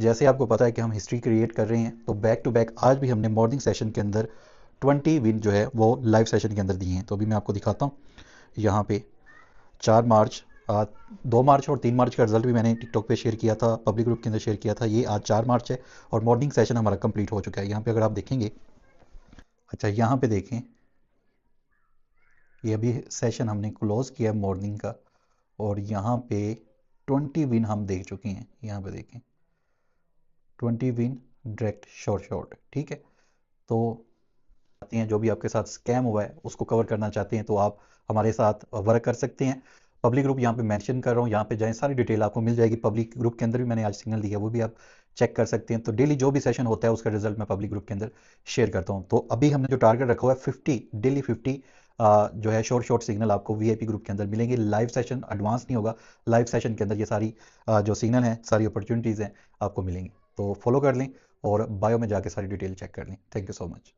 जैसे आपको पता है कि हम हिस्ट्री क्रिएट कर रहे हैं, तो बैक टू बैक आज भी हमने मॉर्निंग सेशन के अंदर 20 विन जो है वो लाइव सेशन के अंदर दिए हैं। तो अभी मैं आपको दिखाता हूँ यहाँ पे 4 मार्च, 2 मार्च और 3 मार्च का रिजल्ट भी मैंने टिकटॉक पे शेयर किया था, पब्लिक ग्रुप के अंदर शेयर किया था। ये आज 4 मार्च है और मॉर्निंग सेशन हमारा कंप्लीट हो चुका है। यहाँ पे अगर आप देखेंगे, अच्छा यहाँ पे देखें, ये अभी सेशन हमने क्लोज किया मॉर्निंग का और यहाँ पे 20 विन हम देख चुके हैं। यहाँ पे देखें 20 विन डायरेक्ट शॉर्ट, ठीक है। तो चाहते हैं जो भी आपके साथ स्कैम हुआ है उसको कवर करना चाहते हैं तो आप हमारे साथ वर्क कर सकते हैं। पब्लिक ग्रुप यहाँ पे मेंशन कर रहा हूँ, यहाँ पे जाएं, सारी डिटेल आपको मिल जाएगी। पब्लिक ग्रुप के अंदर भी मैंने आज सिग्नल दिया, वो भी आप चेक कर सकते हैं। तो डेली जो भी सेशन होता है उसका रिजल्ट मैं पब्लिक ग्रुप के अंदर शेयर करता हूँ। तो अभी हमने जो टारगेट रखा हुआ है 50, डेली 50 जो है शॉर्ट सिग्नल आपको वीआईपी ग्रुप के अंदर मिलेंगे। लाइव सेशन एडवांस नहीं होगा, लाइव सेशन के अंदर ये सारी जो सिग्नल है, सारी अपॉर्चुनिटीज़ हैं आपको मिलेंगी। तो फॉलो कर लें और बायो में जाके सारी डिटेल चेक कर लें। Thank you so much.